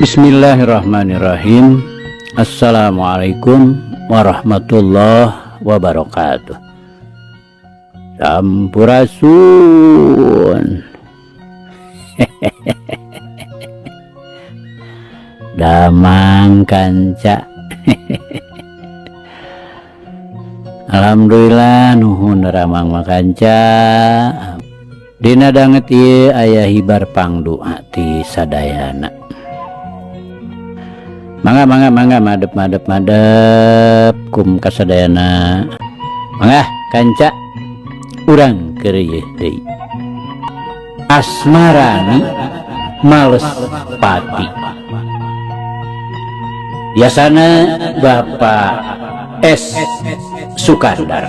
Bismillahirrahmanirrahim. Assalamualaikum warahmatullahi wabarakatuh. Sampurasun. Damang kanca. Alhamdulillah nuhun ramang makanca. Dina danget ieu aya hibar pangdu ati sadayana. Mangga madep kum kasadayana. Mangga kanca urang keur ieu deui. Asmarani males pati. Biasana Bapak S. Sukandar.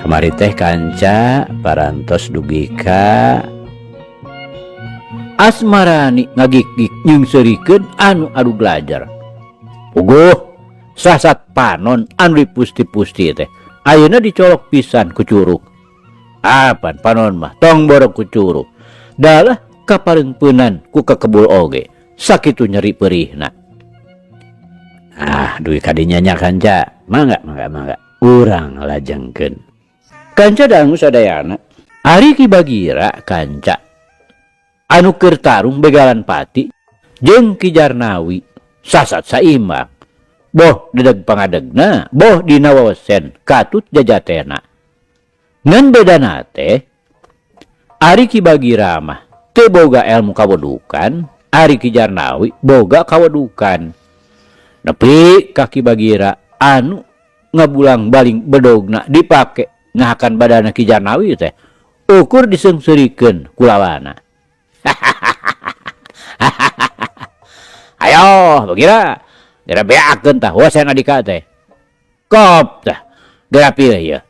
Kamari teh kanca parantos dugika asmarani ngagik-gik nyungsirikeun anu adu belajar. Puguh sasat panon anu dipusti-pusti teh ayeuna dicolok pisan ku curug. Apan panon mah tong borok ku curug. Dalah kapareungpeunan ku kakebul oge sakitu nyeri peurihna. Duy kadinya nya kanca. Mangga. Urang lajengkeun. Kanca dangu sadayana ari Ki Bagira kanca anu keur tarung begalan pati jeung Ki Jarnawi sasat saimbang boh dedeg pangadegna boh dina wawesen katut jajatena. Ngan bedana teh ari Ki Bagira mah teu boga ilmu kawedukan, ari Ki Jarnawi boga kawedukan. Nepi ka Ki Bagira anu ngabulang baling bedogna dipake ngahakan badana Ki Jarnawi teh ukur diseungsirikeun ku lawana. Ayo Bagira gara beakeun tah wasen adika teh. Kop tah gara pilih ieu.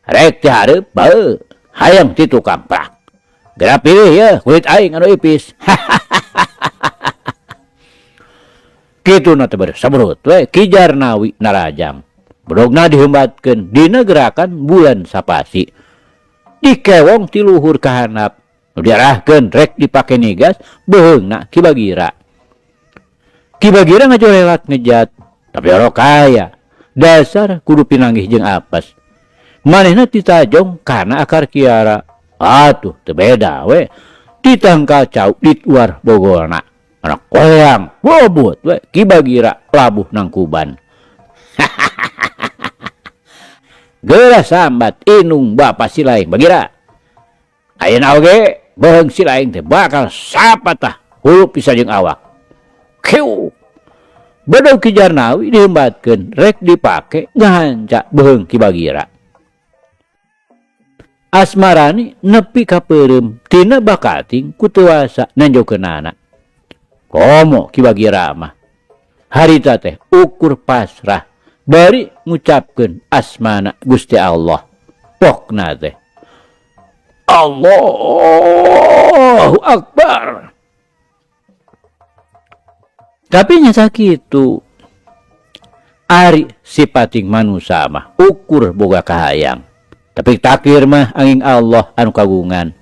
Rek ti hareup bae hayang ti tukang prak. Gara pilih ieu kulit aing anu ipis. Kituna teh beres sabrut we Ki Jarnawi narajang. Bedogna dihembatkeun dina gerakan bulan sapasi. Dikewong ti luhur ka handap. Diarahkeun rek dipake nigas beheungna Ki Bagira. Ki Bagira ngajolelat ngejat, tapi oro kaya. Dasar kudu pinanggih jeung apes. Manehna titajong kana akar kiara. Atuh teu beda we. Ditangkal cau di luar bogolna. Anak koyang bobot we Ki Bagira labuh nangkuban. Geura sambat inung Bapak Silaing Bagira. Ayeuna oge beheung Silaing teh bakal sapatah hulu pisan jeung awak. Kiu. Bedog Ki Jarnawi dihembatkeun rek dipake ngahanca beheung Ki Bagira. Asmarani nepi ka peureum tina bakating ku teu asa nanjokeunana. Komo Ki Bagira mah harita teh ukur pasrah bari ngucapkeun asmana Gusti Allah. Pokna teh Allahu Akbar. Tapi nya sakitu ari sipating manusia mah ukur boga kahayang. Tapi takdir mah angin Allah anu kagungan.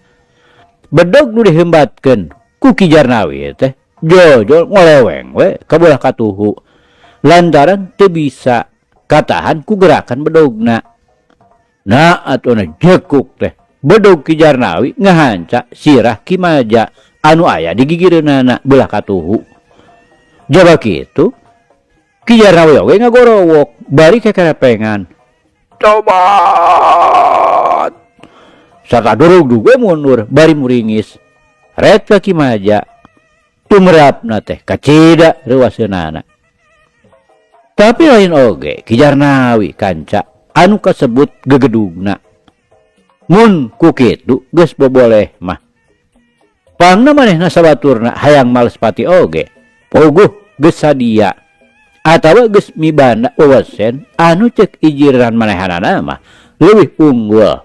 Bedog nu dihembatkeun ku Ki Jarnawi teh jojol ngoleweng we ka beulah katuhu. Lantaran teu bisa katahan ku gerakan bedogna. Nah atona jekuk teh bedog Ki Jarnawi ngahanca sirah Ki Maja anu aya di gigireunana beulah katuhu. Jaba kitu Ki Jarnawi oge ngagorowok bari kekerepengan. Tobat. Sarta durug we mundur bari muringis. Ret ka Ki Maja tumrapna teh kacida reuwaseunana. Tapi lain oge Ki Jarnawi kanca anu kasebut gegedugna. Mun ku kitu geus boboleh mah. Pangna manehna sabaturna hayang males pati oge. Puguh geus sadia atawa geus mibanda wawasen anu cek ijiran manehanana mah leuwih unggul.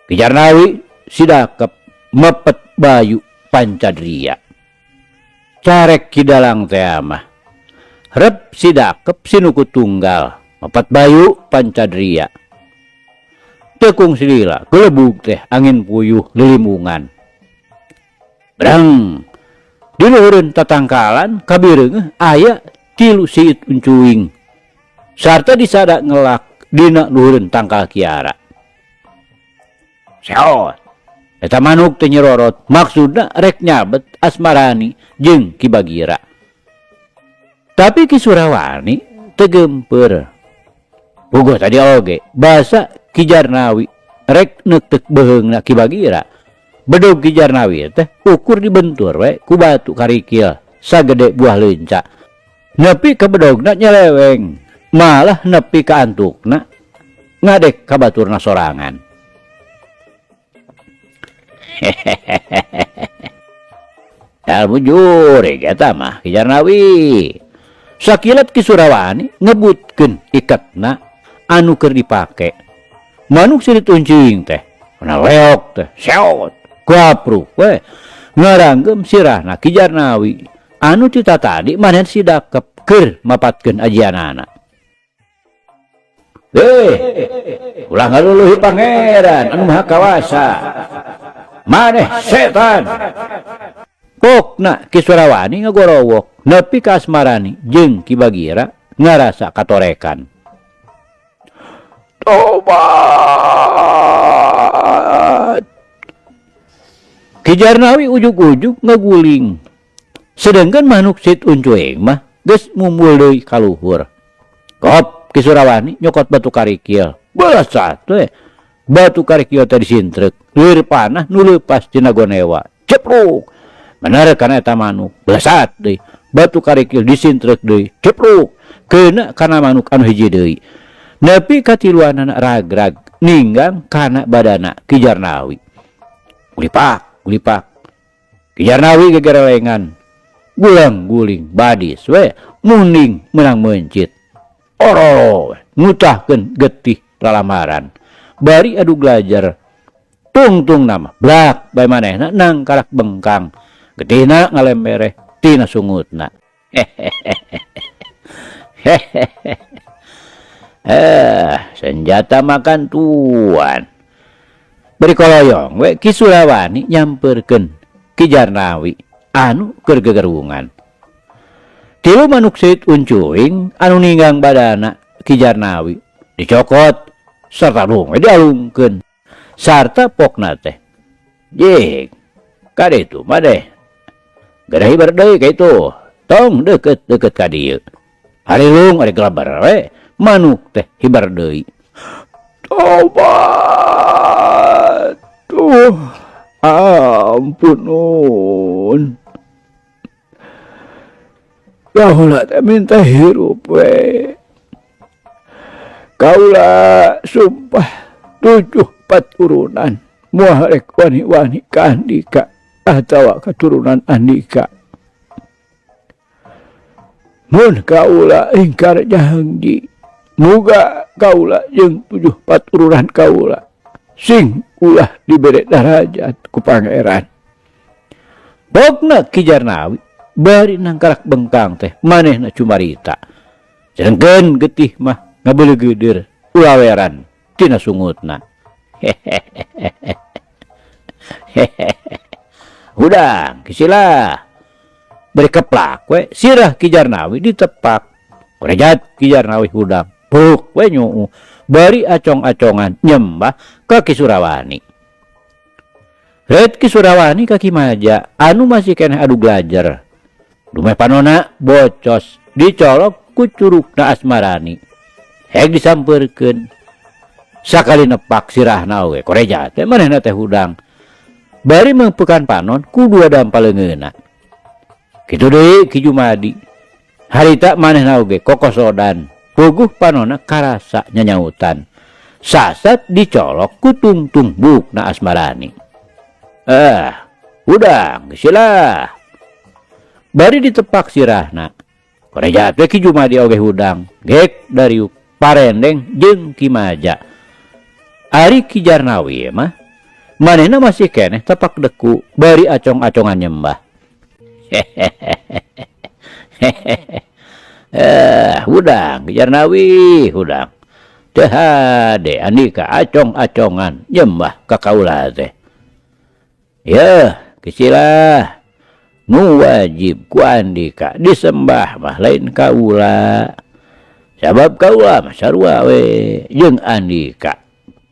Ki Jarnawi sidakep mepet bayu Pancadria. carek kidalang teh mah rep si dakep sinuku tunggal mapat bayu pancadria tekung silila gelebug teh angin puyuh lilimungan berang diluhureun tatangkalan kabireung aya tilu siit uncuing sarta disada ngelak dina luhureun tangkal kiara seot eta manuk teh nyerorot maksudna rek nyabet Asmarani jeung Ki Bagira tapi Ki Surawani tegempeur bogoh tadi oge basa Ki Jarnawi rek neuteuk beheungna Ki Bagira bedog Ki Jarnawi teh ukur dibentur we ku batu karikil sagede buah leunca nepi ka bedogna nyeleweng malah nepi ka antukna ngadek ka baturna sorangan. Ilmu juri kata mah Ki Jarnawi sakilat Ki Surawani ngebutkeun iketna anu keur dipake manuk sirit uncing teh na leok teh seot kuapruk we ngaranggem sirahna Ki Jarnawi anu cita tadi manen si dakep keur mapatkeun ajianana. Ulah ngaluluhi pangeran anu maha kawasa maneh setan. Pokna Ki Surawani ngagorowok nepi ka Asmarani jeung Ki Bagira ngarasa katorekan. Tobat. Ki Jarnawi ujug-ujug ngaguling. Sedengkeun manuk sit uncueng mah geus mumbul deui ka luhur. Kop Ki Surawani nyokot batu karikil. Balasat we. Batu karikil teh disintrek. Lir panah nu leupas tina gonewa. Cepruk. Bener kana eta manuk balasat deui. Batu karikil disintrek deui. Cepruk. Keuna kana manuk anu hiji deui. Nepi ka tiluanana ragrag ninggang kana badana Ki Jarnawi. Gulipak, gulipak. Ki Jarnawi gegerelengan. Gulang-guling badis we muning menang mencit. Oro ngutahkeun getih lalamaran. Bari adu glajar. Tung-tung nama blak bae manehna nang karak bengkang. Getihna ngalembereh tina sungutna. Senjata makan tuan. Beri koloyong we Ki Surawani nyamperkeun Ki Jarnawi anu keur gegerungan. Tilu manuk sit uncuing anu ninggang badana Ki Jarnawi dicokot sarta lung dialungkeun sarta pokna teh. Jing kade itu mah deh. Garahi berdei ka itu. Tong deket-deket ka dieu. Hari lung ari gelabar we manuk teh hibar deui. Tobat. Ampunun. Kaula teh minta hirup we. Kaula sumpah 7 paturunan moal rek wani-wani ka Andika atawa keturunan Andika. Mun kaula ingkar janji muga kaula jeung 7 paturunan kaula sing ulah dibere darajat ku pangeran. Bokna Ki Jarnawi bari nang karak bengkang teh manehna cumarita. Sedengkeun getih mah ngabeuleugeudeur ulaweran tina sungutna. Hudang kisila beri keplak we sirah Ki Jarnawi ditepak. Korejat Ki Jarnawi hudang puk we nyuu bari acong-acongan nyembah ka Ki Surawani. Red Ki Surawani ka Ki Maja anu masih keneh adu glajar. Dumeh panona bocos dicolok ku curugna Asmarani. Hek disampeurkeun. Sakali nepak sirahna we koreja teh manehna teh hudang. Bari mengpekan panon ku 2 dampaleungeunna. Kitu deui Ki Jumadi. Harita manehna oge kokosodan. Puguh panonna karasa nyanyautan. Sasat dicolok ku tungtung bukna Asmarani. Udang gesilah. Bari ditepak sirahna. Koreja teh Ki Jumadi oge hudang. Gek dari parendeng jeung Ki Maja. Ari Ki Jarnawi mah manehna masih keneh tepak deku bari acong-acongan nyembah. Hudang kejar nawi hudang teh hade andika acong-acongan nyembah ka kaula teh. Ya kecilah nu wajib ku andika disembah mah lain kaula. Sabab kaula mah sarua we jeung andika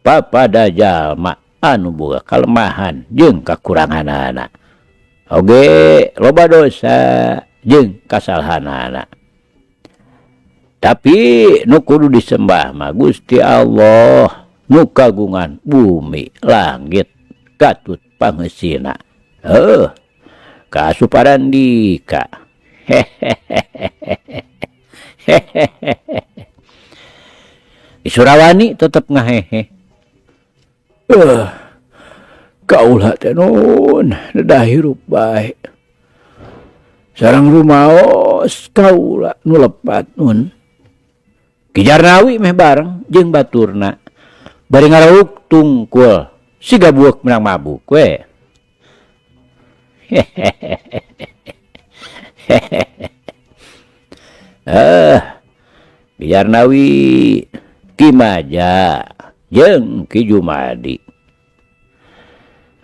papada jalma anu boga kalemahan jeung kakuranganana. Oge loba dosa jeung kasalahanana. Tapi nu kudu disembah mah Gusti Allah nu kagungan bumi langit katut pangeusina. Kasuparandika. Surawani tetep ngahehe. Kaulah teh nun da hirup bae. Sareng rumaos kaulah nu lepat nun. Kejar nawi meh bareng jeung baturna. Bari ngarauk tungkul siga buek menang mabuk we. Kejar nawi Ki Maja jeung Ki Jumadi.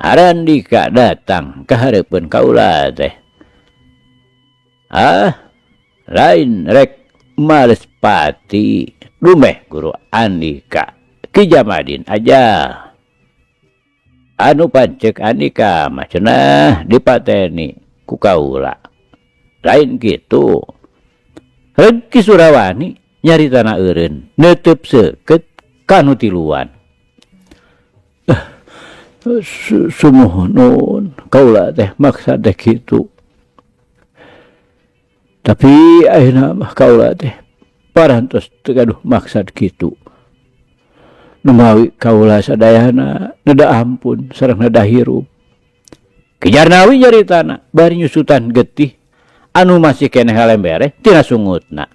Arandika datang ka hareupeun kaula teh. Lain rek males pati lumeh Guru Andika Ki Jamadin aja. Anu pancek Andika mah cenah dipateni ku kaula. Lain kitu. Heun Ki Surawani nyaritana eureun neuteup seukeut kanu tiluan. Sumuhun kaula teh maksa teh kitu. Tapi ayeuna mah kaula teh parantos teu gaduh maksad kitu. Numawi kaula sadayana neda ampun sareng neda hirup. Kejar nawi nyaritana bari nyusutan getih anu masih keneh halembere tina sungutna.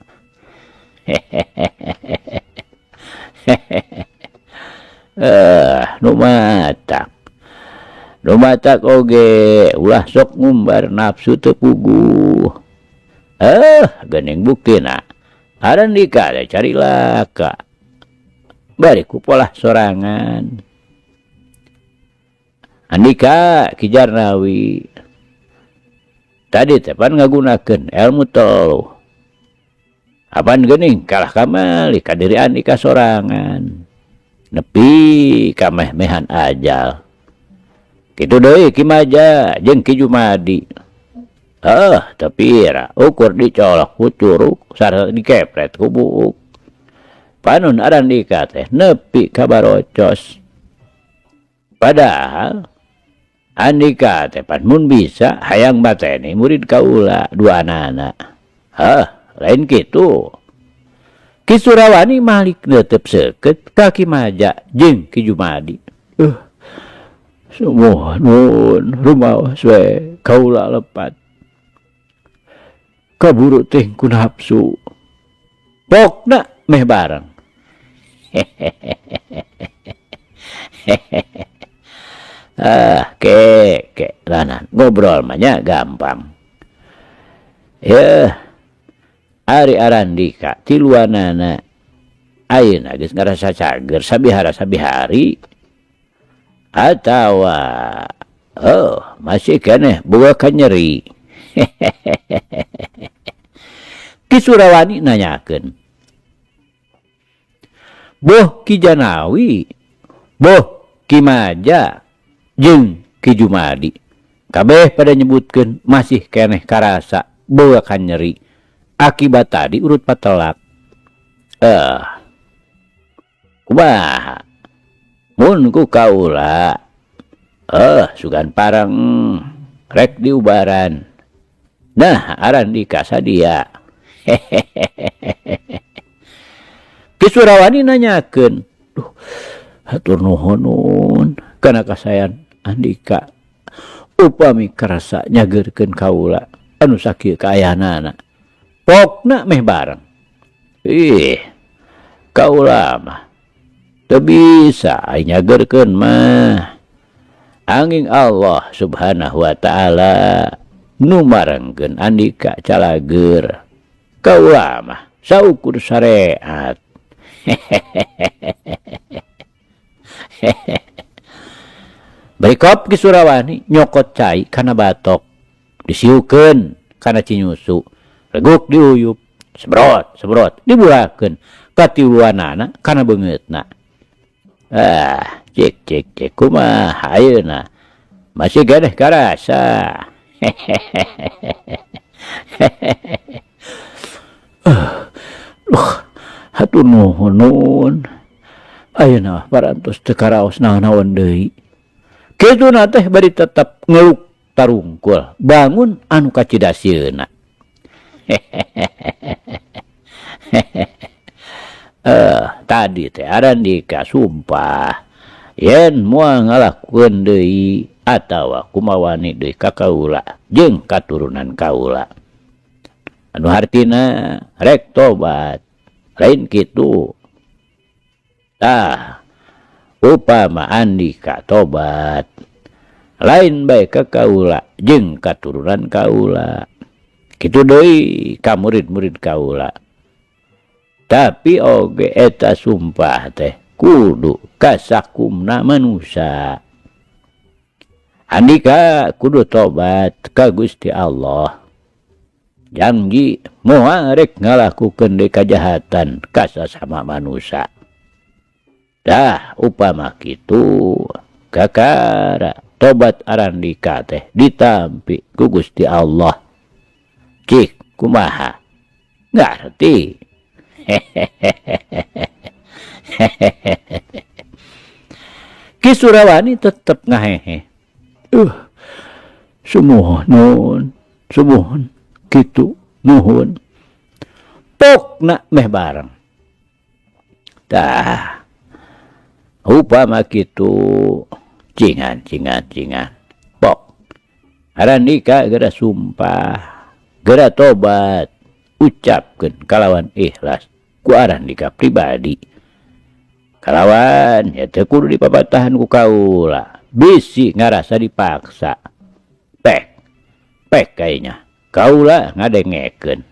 Numatak oge ulah sok ngumbar nafsu teu puguh. Geuning buktina Arandika teh cari laka bari ku polah sorangan. Andika Ki Jarnawi tadi teh pan ngagunakeun ilmu telu. Apan geuning kalah kamali ka diri Andika sorangan. Nepi ka meh-mehan ajal. Kitu deui Ki Maja jeung Ki Jumadi. Tapi ukur dicolok ku curug sareng dikepret ku buuk. Panun Arandika teh nepi ka barocos. Padahal Andika teh pan mun bisa hayang bateni murid kaula dua anak. Lain kitu. Ki Surawani malik neuteup seukeut ka Ki Maja jeung Ki Jumadi. Semua nun rumaos we kaula lepat. Kaburu teh ku nafsu. Pokna meh bareng. Ke lanan ngobrol mah nya gampang. Ari Arandika tiluanana ayeuna geus ngarasa cager sabihara-sabihari atawa masih keneh boga ka nyeri. Ki Surawani nanyakeun, boh Ki Janawi, boh Ki Maja jeung Ki Jumadi kabeh pada nyebutkeun masih keneh karasa boga ka nyeri akibat tadi urut patelak. Kumaha mun ku kaula sugan parang rek diubaran. Nah, Arandika sadia. Ki Surawani nanyakeun, "Duh, hatur nuhun kana kasayan Andika. Upami karasa nyageurkeun kaula anu sakieu kaayanana. Pokna meh bareng." Kaula mah teu bisa nyageurkeun mah. Anging Allah Subhanahu wa taala nu marengkeun Andika calager kaula mah saukur syariat. Berikop ki Surawani nyokot cai kana batok, disiukeun kana cinyusu, reguk diuyup, sebrot diburakeun ka tiluanana kana beungeutna. Cek kumaha ayeuna masih gadeh karasa. Hatur nuhun ayeuna parantos teu karaos naon-naon deui. Kituna teh bari tetep ngeluk tarungkul bangun anu kacidasieuna. Tadi teh Arandika sumpah yen moal ngalakukeun deui atawa kumawani deui ka kaula jeung katurunan kaula. Anu hartina rek tobat, lain kitu. Tah upama Andika tobat, lain bae ka kaula jeung katurunan kaula. Kitu deui ka murid-murid kaula. Tapi oge eta sumpah teh kudu kasakumna manusia. Andika kudu tobat ka Gusti Allah. Janji moal rek ngalakukeun deui kajahatan ka sasama manusia. Dah upama kitu kakara tobat Arandika teh ditampi ku Gusti Allah. Cik kumaha? Ngarti. Ki Surawani tetep ngahehe. Sumuhun kitu nuhun. Pokna meh bareng. Tah upama kitu cingan. Pok Arandika geura sumpah, geura tobat, ucapkeun kalawan ikhlas ku Arandika pribadi. Kalawan ya teu kudu dipapatahan ku kaula, bisi ngarasa dipaksa. Pek kayaknya kaula ngadengekeun.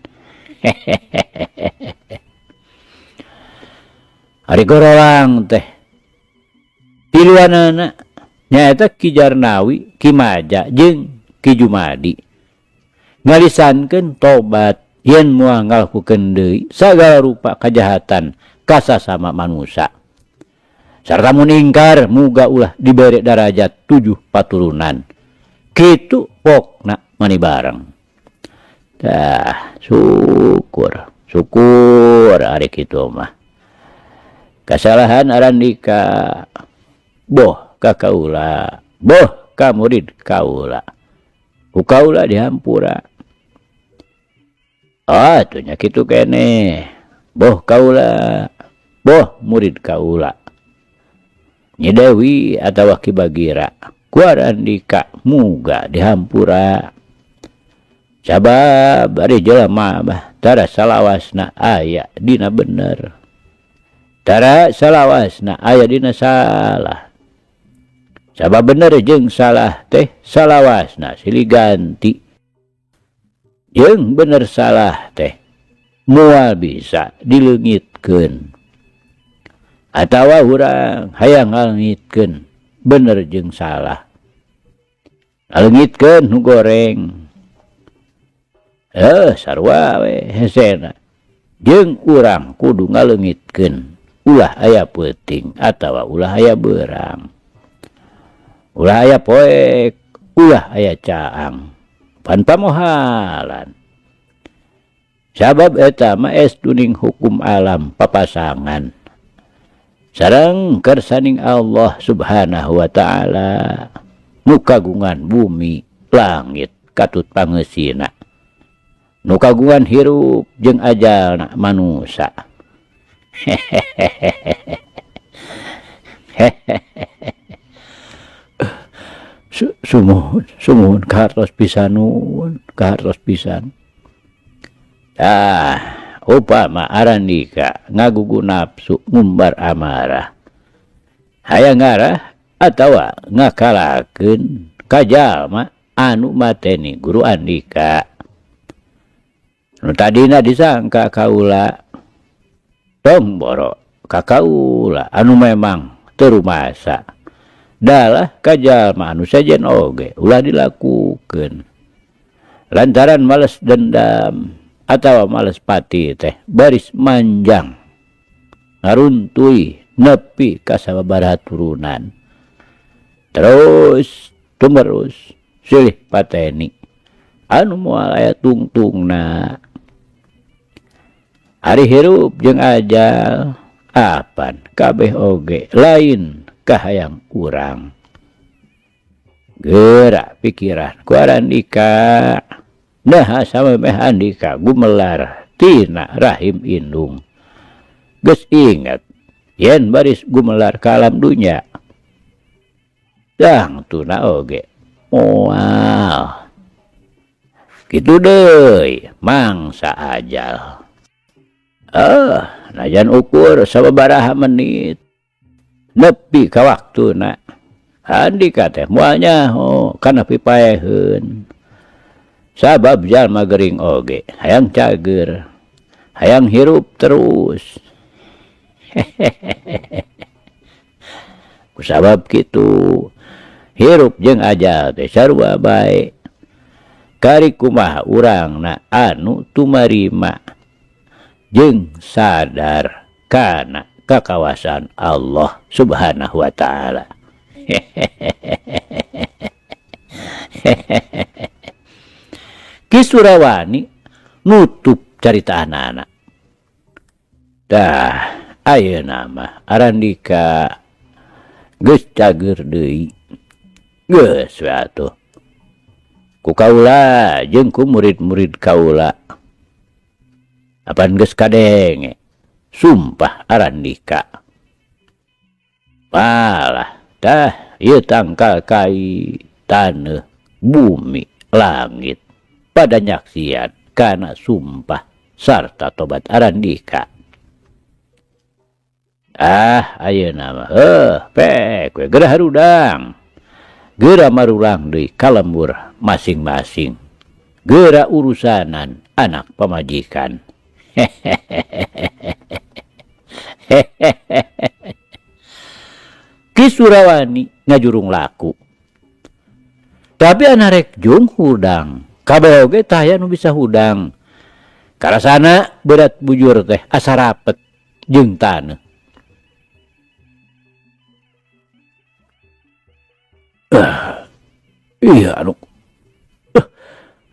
Ari gorolang teh piluanana nyaeta Ki Jarnawi, Ki Maja jeung Ki Jumadi ngalisankeun tobat yen moal ngalakukeun deui sagala rupa kajahatan ka sasama manusia. Sarta mun ingkar muga ulah dibere darajat 7 paturunan. Kitu pokna mani bareng. Tah syukur ari kitu mah. Kasalahan Arandika boh ka kaula, boh ka murid kaula. Ku kaula dihampura. Atunya kitu kene. Boh kaula, boh murid kaula. Nyi Dewi atawa Ki Bagira ku Arandika muga dihampura. Sabab ari jelema mah tara salawasna aya dina bener, tara salawasna aya dina salah. Sabab bener jeung salah teh salawasna silih ganti. Jeung bener salah teh moal bisa dileungitkeun. Atawa urang hayang ngaleungitkeun bener jeung salah. Ngaleungitkeun nu goreng. Sarua we hesena. Jeung urang kudu ngaleungitkeun ulah aya peuting atawa ulah aya beurang. Ulah aya poek, ulah aya caang. Pan pamohalan. Sabab eta mah estuning hukum alam papasangan. Sareng kersaning Allah Subhanahu wa ta'ala nu kagungan bumi langit katut pangeusina, nu kagungan hirup jeung ajalna manusia. Sumuhun kahartos pisan nuhun, kahartos pisan. Upama Arandika ngagugu nafsu ngumbar amarah, hayang ngarah atawa ngakalakeun ka jalma anu mateni guru Andika. Nu tadina disangka kaula tong boro ka kaula anu memang teu rumasa. Dalah kajalma anu sajen oge ulah dilakukeun. Lantaran males dendam atawa males pati teh baris manjang ngaruntui nepi ka sababaraha turunan. Terus tumerus silih pateni anu moal aya tungtungna. Ari hirup jeung ajal apan kabeh oge lain kahayang urang. Gerak pikiran ku Andika, nah samemeh Andika gumelar tina rahim indung. Geus inget yen baris gumelar ka alam dunya. Dang tuna oge moal. Kitu deui mangsa ajal. Najan ukur sababaraha menit nepi ka waktuna. Andika teh moal nyaho kana pipaeheun. Sabab jalma gering oge hayang cager, hayang hirup terus. Kusabab kitu hirup jeung ajal teh sarua bae. Kari kumaha urangna anu tumarima jeung sadar kana kakawasan Allah Subhanahu wa taala. Ki Surawani nutup carita anak-anak. Dah ayeuna mah Arandika geus cager deui. Geus we atuh. Ku kaula jeung ku murid-murid kaula. Apan geus kadenge sumpah Arandika. Malah tah ieu tangkal kai taneuh bumi langit pada nyaksian kana sumpah sarta tobat Arandika. Ayeuna mah pek we gerah harudang. Geura marulang deui ka lembur masing-masing. Geura urusanan anak pamajikan. Ki Surawani ngajurung laku. Tapi anarek jung hudang. Kabeh oge tah aya nu bisa hudang. Karasana berat bujur teh asa rapet jeung taneuh. Iya anu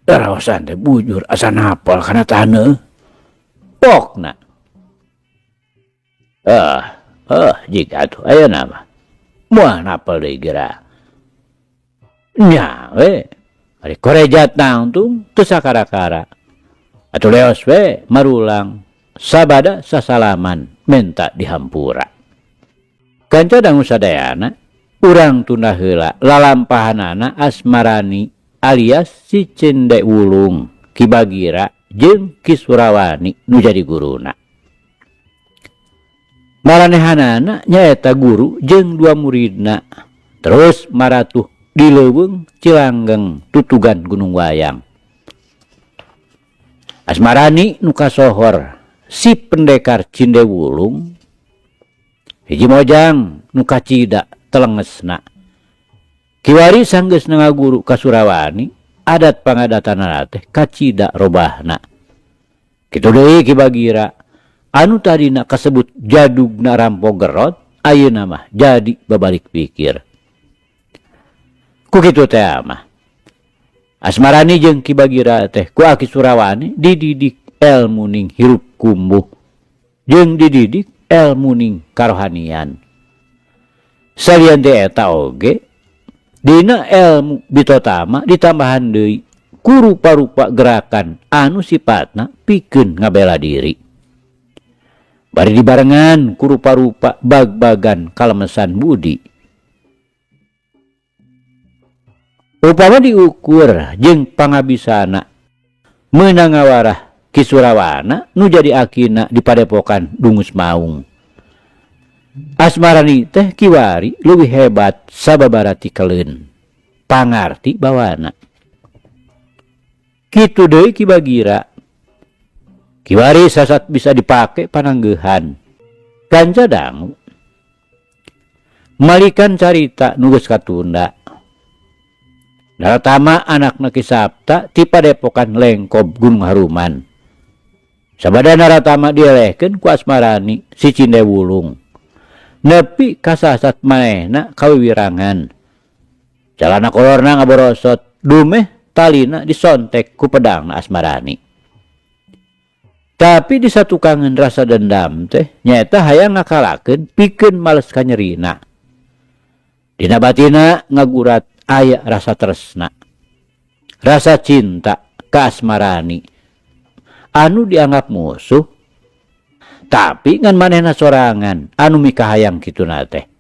daraosan teh bujur asa napal kana taneuh. Pokna. Jika atuh ayeuna mah moal napal deui geura. Nya we ari korejat nangtung teu sakara-kara. Atuh leos we marulang sabada sasalaman menta dihampura. Kanca dangu sadayana urang tunda heula lalampahanana Asmarani alias si Cende Wulung, Ki Bagira jeung Ki Surawani nu jadi guruna. Maranehanana nyaeta guru jeung dua muridna. Terus maratuh di leuweung Cilanggeng tutugan Gunung Wayang. Asmarani nu kasohor si pendekar Cinde Wulung. Hiji mojang nu kacida telengesna. Kiwari sanggeus ngaguru ka Surawani, adat pangadatanana teh kacida robahna. Kitu deui Ki Bagira, anu tadina kasebut jadugna rampok gerot, ayeuna mah jadi babalik pikir. Ku kitu teh mah. Asmarani jeung Ki Bagira teh ku Ki Surawani dididik elmu ning hirup kumbuh jeung dididik elmu ning karohanian. Salian teh eta oge dina ilmu bitotama ditambahan deui ku rupa-rupa gerakan anu sipatna pikeun ngabela diri. Bari dibarengan ku rupa-rupa bag-bagan kalemesan budi. Upama diukur jeung pangabisana meunang ngawarah Ki Surawana nu jadi akina di padepokan Dungus Maung. Asmarani teh kiwari leuwih hebat sababaraha ti keleun pangarti bawana. Kitu deui Ki Bagira. Kiwari sasat bisa dipakai pananggehan. Kanca dangu malikan carita nugas katunda. Naratama anakna Ki Sapta ti padepokan Lengkob Gunung Haruman. Sabada Naratama dielehkeun ku Asmarani si Cindewulung. Nepi kasasat manehna kawiwirangan. Calana kolorna ngaborosot, dumeh talina disontek ku pedangna Asmarani. Tapi di satu kangen rasa dendam teh nyata hayang ngakalakeun pikeun males kanyerina. Dina batina ngagurat aya rasa tresna, rasa cinta ka Asmarani anu dianggap musuh, tapi ngan manehna sorangan anu mikahayang kituna teh.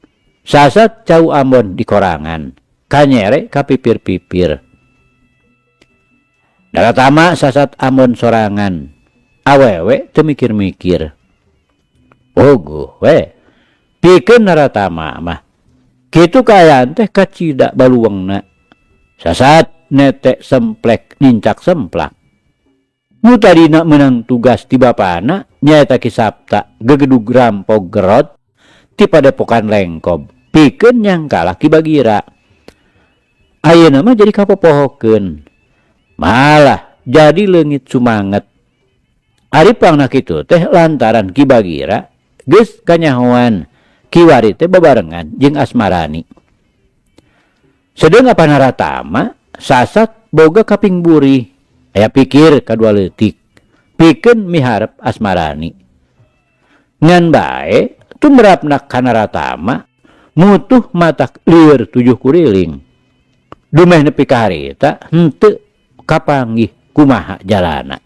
Sasat cau ambon di korangan, kanyere kapipir-pipir. Naratama sasat ambon sorangan, awewe teu mikir-mikir. Ogo we pikeun Naratama mah kitu kaayaan teh kacida baluangna. Sasat netek semplek nincak semplak. Nu tadina menang tugas ti bapana nyaeta Ki Sapta gegedug rampog gerot ti padepokan Lengkob pikeun nyangkala Ki Bagira. Ayeuna mah jadi kapopohokeun, malah jadi leungit sumanget. Ari pangna kitu teh lantaran Ki Bagira geus kanyahoan kiwari teh babarengan jeung Asmarani. Sedeng apa Naratama sasat boga kaping buri, aya pikir kadua leutik pikeun miharep Asmarani. Ngan bae tumrapna ka Naratama mutuh matak lieur 7 kuriling. Dumeh nepi ka harita henteu kapanggih kumaha jalana.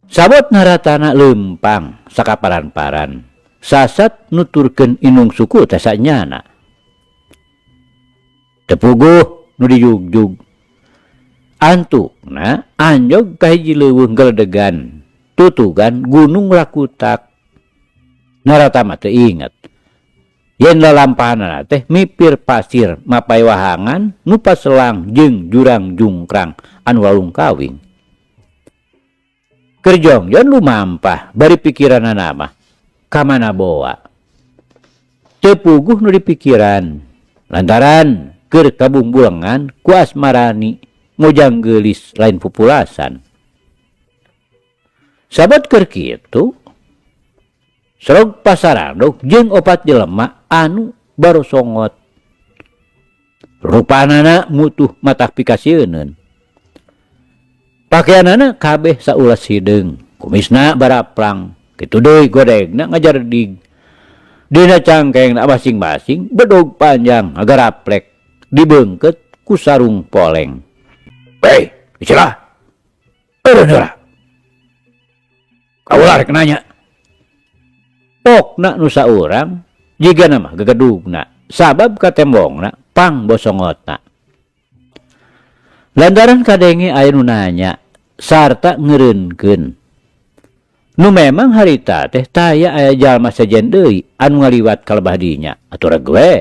Sabot Naratana lempang sakaparan-paran. Sasat nuturkeun inung suku teh sanyana. Tepuguh nu dijugjug. Antukna anjog ka hiji leuweung geledegan, tutugan Gunung Lakutak. Naratama teu inget yen lalampahanna teh mipir pasir mapai wahangan nu paselang jeung jurang jungkrang anu walung kawing. Kerjongjon lumampah bari pikiranna mah kamana boa. Teu puguh nu dipikiran lantaran keur kabumbulengan ku Asmarani ngojang geulis lain pupulasan. Sabat keur kitu serog pasarandog jeung opat jelema anu barosongot. Rupanana mutuh matak pikasieun. Pakaianana kabeh saulas hideung, kumisna baraplang, kitu deui godegna ngajardig. Dina cangkengna masing-masing bedog panjang ngagaraplek dibeungkeut ku sarung poleng. Hei, istilah. Eureun kaula rek nanya. Pokna nu saurang jigana mah gegedugna sabab ka tembongna pang bosongotna. Lantaran kadenge aya nu nanya sarta ngeureunkeun. Nu memang harita teh taya aya jalma sejen deui anu ngaliwat kalebah dinya. Atuh reg we.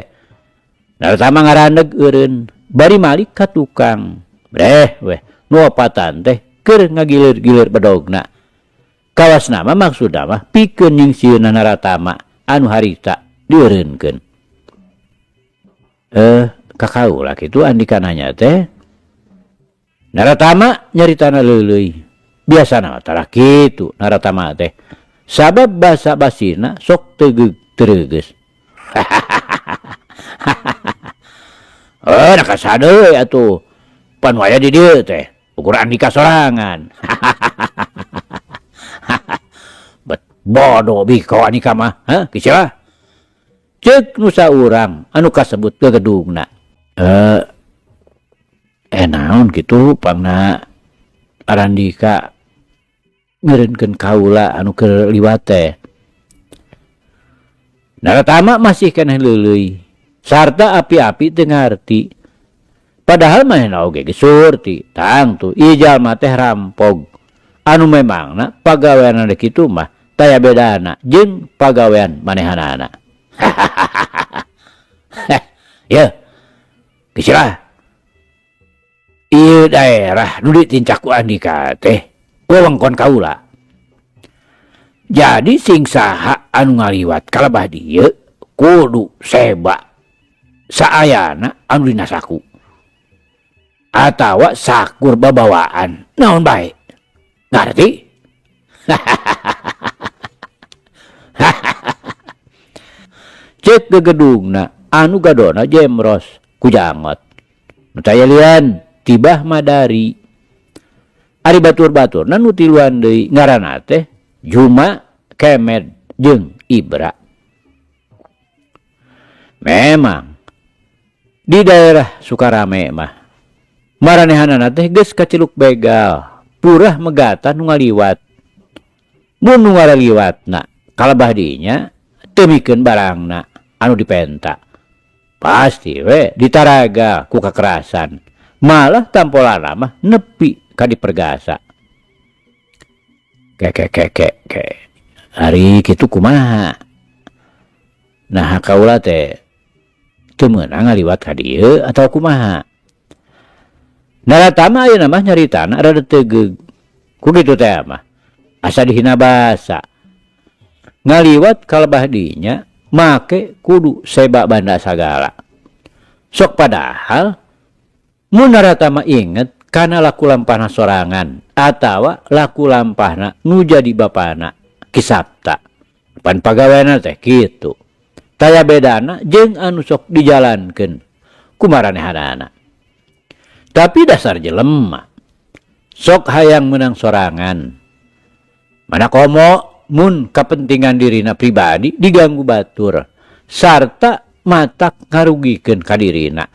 Naratama ngarandeg eureun bari malik ka tukang. Breh weh nu opatan teh keur ngagilir-gilir bedogna. Kawasna mah maksudna mah pikeun nyingsieunan Naratama anu harita dieureunkeun. Kakaula kitu andikananya teh Naratama nyaritana leuleuy. Biasana tara kitu Naratama teh. Sabab basa-basina sok teu treugeus. Nak kasadeui atuh. Pan waya di dieu teh. Ukur andika sorangan. Bet bodoh biko andika mah. Hah? Kisah? Ceuk nu saurang anu kasebut gegedugna. Naon kitu pangna Arandika ngeureunkeun kaula anu keur liwat teh. Naratama masih keneh leuleuy sarta api-api teu ngarti. Padahal manehna oge geus surti tang tuh ieu jalma teh rampog anu memangna pagaweanna kitu mah taya bedana jeung pagawean manehanana. Ya, kisah. ieu daerah nu ditincak ku Andika teh wewengkon kaula. Jadi sing saha anu ngaliwat kalebah dieu kudu seba saayana anu dina saku atawa sakur babawaan naon bae. Ngarti? Cek ke gedungna anu gadona jemros ku jangot. Nu taya lian tibah madari. Ari batur-baturna nu tiluan deui ngaranna teh Juma, Kemed, jeung Ibra. Memang di daerah Sukarame mah maranehanana teh geus kaciluk begal, purah megatan nu ngaliwat. Mun nu ngaliwatna kalebah dinya teu mikeun barangna anu dipenta. Pasti we ditaraga ku kakerasan. Malah tampolana mah nepi ka dipergasa. Ke. Hari kitu kumaha? Nah kaula teh teu meunang ngaliwat ka dieu atawa kumaha? Naratama ayeuna mah nyaritana rada tegeug. Ku kitu teh mah asa dihina basa. Ngaliwat kalebah dinya make kudu seba banda sagala. Sok padahal mun naratama inget kana laku lampahna sorangan atawa laku lampahna nu jadi bapana Kisapta. Pan pagaweana teh kitu. Taya bedana jeung anu sok dijalankeun ku maranehanana. Tapi dasar jelema sok hayang menang sorangan. Mana komo mun kapentingan dirina pribadi diganggu batur sarta matak ngarugikeun ka dirina.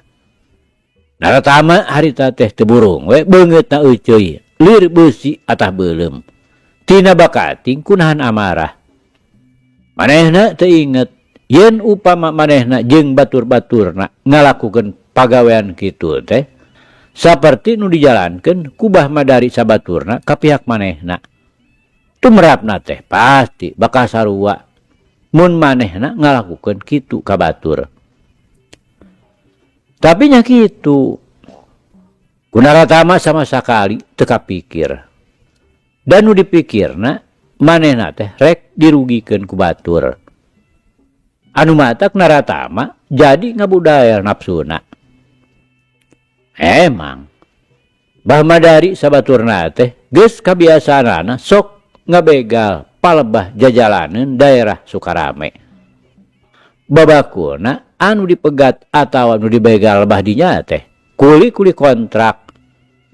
Naratama harita teh teu burung we beungeutna euceuy lir beusi atah beuleum. Tina bakating kunahan amarah. Manehna teu inget yen upama manehna jeung batur-baturna ngalakukeun pagawean kitu teh saperti nu dijalankeun ku Bah Madari sabaturna ka pihak manehna. Tumrapna teh pasti bakal sarua mun manehna ngalakukeun kitu ka batur. Tapi nya kitu kunaratama sama sakali teu kapikir. Dan nu dipikirna manehna teh rek dirugikeun ku batur. Anu matak naratama jadi ngabudaya nafsuna. Emang Bah Madari sabaturna teh geus kabiasaanana sok ngabegal palebah jajalaneun daerah Sukarame. Babakuna anu dipegat atawa anu dibegal lebah dinya teh kuli-kuli kontrak.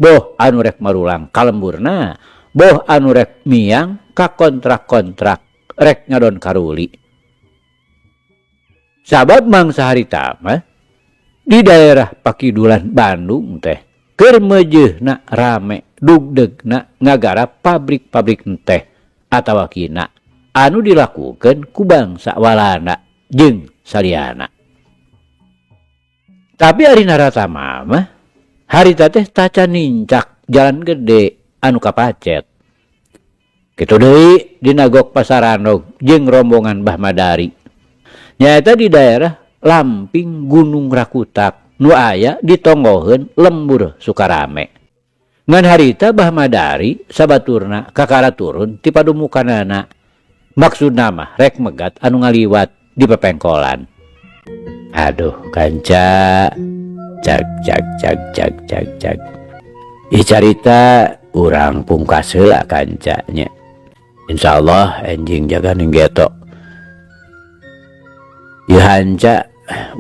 Boh anu rek marulang kalemburna, boh anu rek miang ka kontrak-kontrak rek ngadon karuli. Sabab mangsa harita mah di daerah Pakidulan Bandung teh keur meujeuhna rame dugdegna ngagarap pabrik-pabrik teh atawa kina anu dilakukeun ku bangsa Walanda jeung saliyana. Tapi ari naratama mah harita teh tacan nincak jalan gede anu kapacet. Kitu deui dina Gok Pasarandog jeung rombongan Bah Madari. Nyaeta di daerah Lamping Gunung Rakutak nu aya ditonggoheun lembur Sukarame. Ngan harita Bah Madari sabaturna kakara turun ti padumukanana. Maksudna mah rek megat anu ngaliwat di pepengkolan. Aduh kanca cak. Ih carita urang pungkas heula kanca nya. Insyaallah enjing jaga ninggeto. Ieu hanca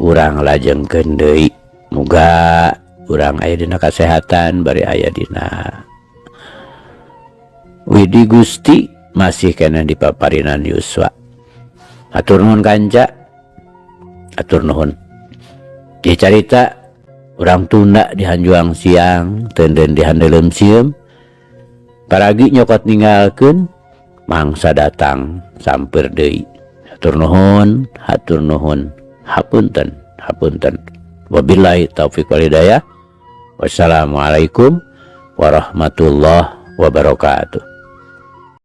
urang lajengkeun deui. Muga urang aya dina kasehatan bari aya dina widi Gusti masih kena dipaparinan yuswa. Atur nuhun kanca. Atur nuhun. Ieu carita urang tunda di Hanjuang siang, tenden di handeuleum sieum. Paragi nyokot ninggalkeun mangsa datang samper deui. Hatur nuhun, hapunten. Wabillahi taufiq wal hidayah. Wassalamualaikum warahmatullahi wabarakatuh.